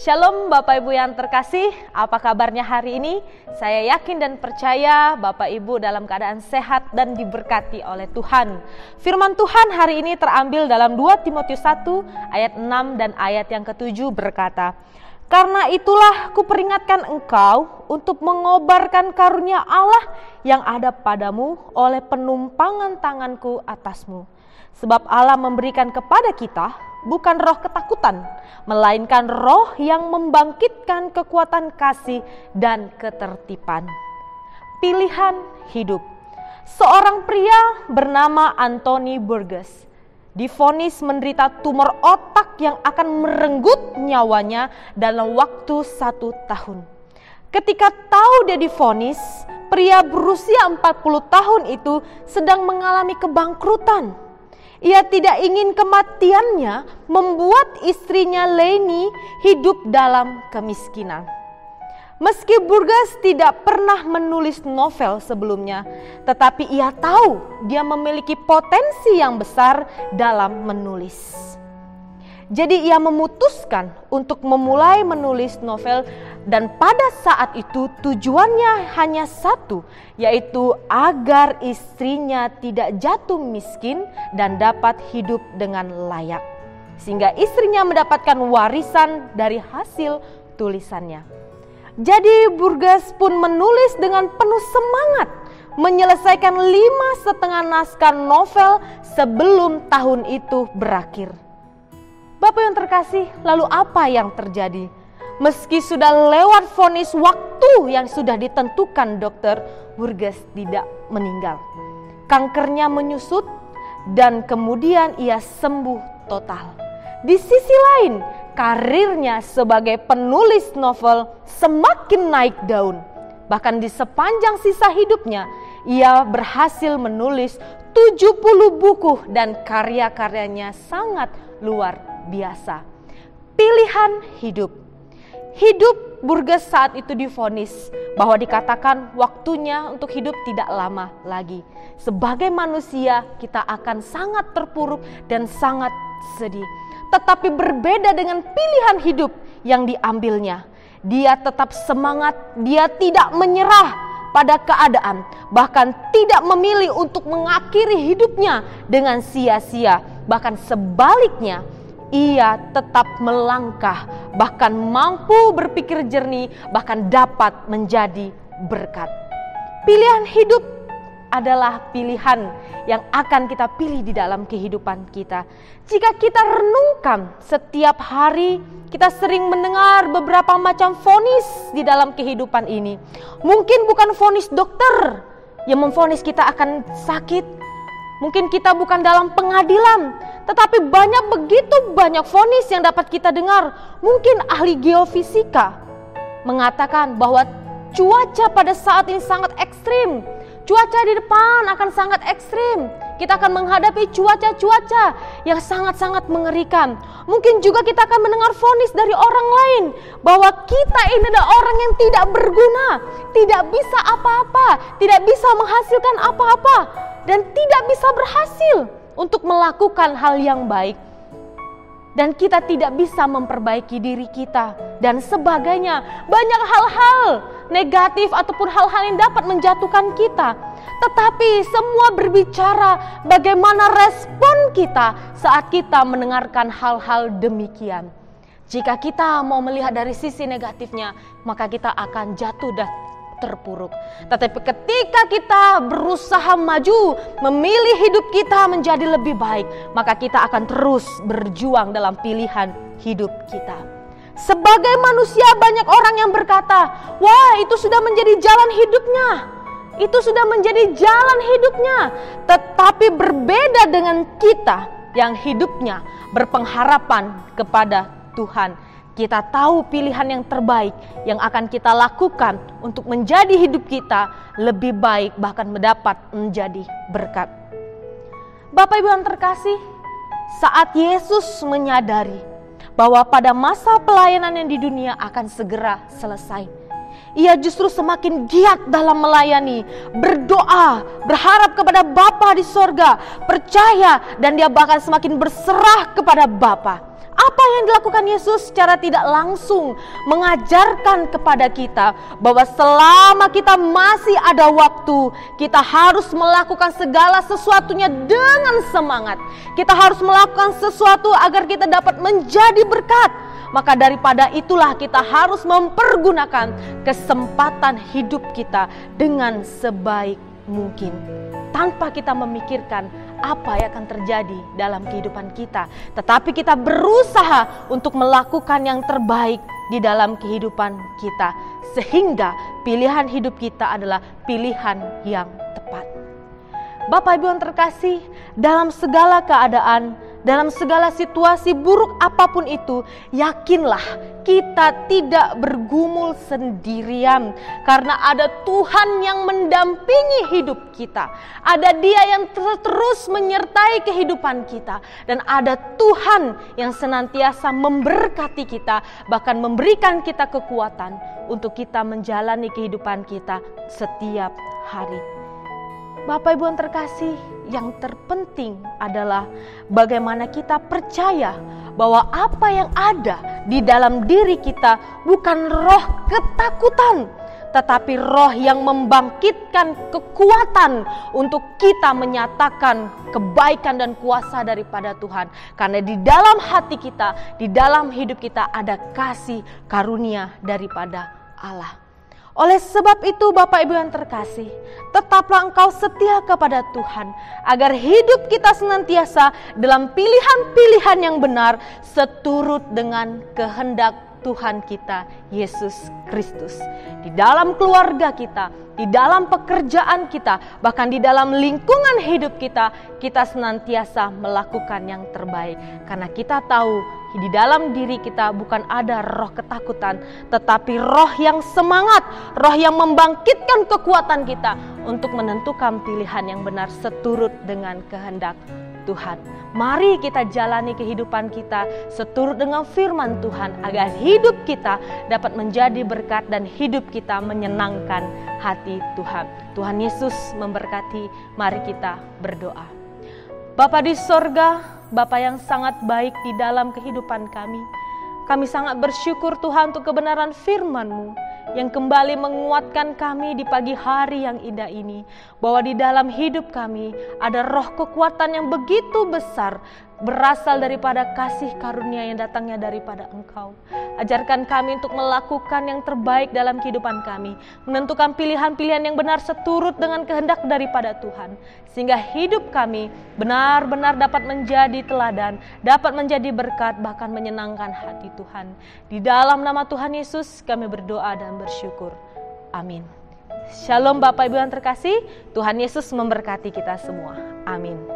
Shalom Bapak Ibu yang terkasih, apa kabarnya hari ini? Saya yakin dan percaya Bapak Ibu dalam keadaan sehat dan diberkati oleh Tuhan. Firman Tuhan hari ini terambil dalam 2 Timotius 1 ayat 6 dan ayat yang ke-7 berkata, "Karena itulah kuperingatkan engkau untuk mengobarkan karunia Allah yang ada padamu oleh penumpangan tanganku atasmu. Sebab Allah memberikan kepada kita bukan roh ketakutan, melainkan roh yang membangkitkan kekuatan kasih dan ketertiban." Pilihan hidup. Seorang pria bernama Anthony Burgess divonis menderita tumor otak yang akan merenggut nyawanya dalam waktu 1 tahun. Ketika tahu dia divonis, pria berusia 40 tahun itu sedang mengalami kebangkrutan. Ia tidak ingin kematiannya membuat istrinya Leni hidup dalam kemiskinan. Meski Burgess tidak pernah menulis novel sebelumnya, tetapi ia tahu dia memiliki potensi yang besar dalam menulis. Jadi ia memutuskan untuk memulai menulis novel, dan pada saat itu tujuannya hanya satu, yaitu agar istrinya tidak jatuh miskin dan dapat hidup dengan layak, sehingga istrinya mendapatkan warisan dari hasil tulisannya. Jadi Burgess pun menulis dengan penuh semangat, menyelesaikan 5,5 naskah novel sebelum tahun itu berakhir. Bapak yang terkasih, lalu apa yang terjadi? Meski sudah lewat vonis waktu yang sudah ditentukan dokter, Burgess tidak meninggal. Kankernya menyusut dan kemudian ia sembuh total. Di sisi lain, karirnya sebagai penulis novel semakin naik daun. Bahkan di sepanjang sisa hidupnya, ia berhasil menulis 70 buku dan karya-karyanya sangat luar biasa. Pilihan hidup. Hidup Burgess saat itu divonis bahwa dikatakan waktunya untuk hidup tidak lama lagi. Sebagai manusia kita akan sangat terpuruk dan sangat sedih. Tetapi berbeda dengan pilihan hidup yang diambilnya. Dia tetap semangat, dia tidak menyerah pada keadaan, bahkan tidak memilih untuk mengakhiri hidupnya dengan sia-sia. Bahkan sebaliknya, ia tetap melangkah, bahkan mampu berpikir jernih, bahkan dapat menjadi berkat. Pilihan hidup adalah pilihan yang akan kita pilih di dalam kehidupan kita. Jika kita renungkan setiap hari, kita sering mendengar beberapa macam vonis di dalam kehidupan ini. Mungkin bukan vonis dokter yang memvonis kita akan sakit. Mungkin kita bukan dalam pengadilan, tetapi begitu banyak vonis yang dapat kita dengar. Mungkin ahli geofisika mengatakan bahwa cuaca pada saat ini sangat ekstrim. Cuaca di depan akan sangat ekstrim. Kita akan menghadapi cuaca-cuaca yang sangat-sangat mengerikan. Mungkin juga kita akan mendengar vonis dari orang lain bahwa kita ini adalah orang yang tidak berguna, tidak bisa apa-apa, tidak bisa menghasilkan apa-apa, dan tidak bisa berhasil untuk melakukan hal yang baik. Dan kita tidak bisa memperbaiki diri kita dan sebagainya. Banyak hal-hal negatif ataupun hal-hal yang dapat menjatuhkan kita. Tetapi semua berbicara bagaimana respon kita saat kita mendengarkan hal-hal demikian. Jika kita mau melihat dari sisi negatifnya, maka kita akan jatuh dan terpuruk. Tetapi ketika kita berusaha maju, memilih hidup kita menjadi lebih baik, maka kita akan terus berjuang dalam pilihan hidup kita. Sebagai manusia, banyak orang yang berkata, "Wah, itu sudah menjadi jalan hidupnya. Itu sudah menjadi jalan hidupnya." Tetapi berbeda dengan kita yang hidupnya berpengharapan kepada Tuhan. Kita tahu pilihan yang terbaik yang akan kita lakukan untuk menjadi hidup kita lebih baik, bahkan menjadi berkat. Bapak Ibu yang terkasih, saat Yesus menyadari bahwa pada masa pelayanannya di dunia akan segera selesai, ia justru semakin giat dalam melayani, berdoa, berharap kepada Bapa di sorga, percaya, dan dia bahkan semakin berserah kepada Bapa. apa yang dilakukan Yesus secara tidak langsung mengajarkan kepada kita bahwa selama kita masih ada waktu, kita harus melakukan segala sesuatunya dengan semangat. Kita harus melakukan sesuatu agar kita dapat menjadi berkat. Maka daripada itulah kita harus mempergunakan kesempatan hidup kita dengan sebaik mungkin, tanpa kita memikirkan apa yang akan terjadi dalam kehidupan kita, tetapi kita berusaha untuk melakukan yang terbaik di dalam kehidupan kita, sehingga pilihan hidup kita adalah pilihan yang tepat. Bapak Ibu yang terkasih, dalam segala keadaan, dalam segala situasi buruk apapun itu, yakinlah kita tidak bergumul sendirian, karena ada Tuhan yang mendampingi hidup kita. Ada Dia yang terus menyertai kehidupan kita, dan ada Tuhan yang senantiasa memberkati kita, bahkan memberikan kita kekuatan untuk kita menjalani kehidupan kita setiap hari. Bapak Ibu yang terkasih, yang terpenting adalah bagaimana kita percaya bahwa apa yang ada di dalam diri kita bukan roh ketakutan, tetapi roh yang membangkitkan kekuatan untuk kita menyatakan kebaikan dan kuasa daripada Tuhan. Karena di dalam hati kita, di dalam hidup kita ada kasih karunia daripada Allah. Oleh sebab itu Bapak Ibu yang terkasih, tetaplah engkau setia kepada Tuhan, agar hidup kita senantiasa dalam pilihan-pilihan yang benar seturut dengan kehendak Tuhan kita, Yesus Kristus. Di dalam keluarga kita, di dalam pekerjaan kita, bahkan di dalam lingkungan hidup kita, kita senantiasa melakukan yang terbaik. Karena kita tahu di dalam diri kita bukan ada roh ketakutan, tetapi roh yang semangat, roh yang membangkitkan kekuatan kita untuk menentukan pilihan yang benar seturut dengan kehendak Tuhan. Mari kita jalani kehidupan kita seturut dengan firman Tuhan, agar hidup kita dapat menjadi berkat dan hidup kita menyenangkan hati Tuhan. Tuhan Yesus memberkati. Mari kita berdoa. Bapa di sorga, Bapa yang sangat baik di dalam kehidupan kami. Kami sangat bersyukur Tuhan untuk kebenaran firman-Mu yang kembali menguatkan kami di pagi hari yang indah ini, bahwa di dalam hidup kami ada roh kekuatan yang begitu besar, berasal daripada kasih karunia yang datangnya daripada Engkau. Ajarkan kami untuk melakukan yang terbaik dalam kehidupan kami, menentukan pilihan-pilihan yang benar seturut dengan kehendak daripada Tuhan, sehingga hidup kami benar-benar dapat menjadi teladan, dapat menjadi berkat, bahkan menyenangkan hati Tuhan. Di dalam nama Tuhan Yesus kami berdoa dan bersyukur. Amin. Shalom Bapak Ibu yang terkasih, Tuhan Yesus memberkati kita semua. Amin.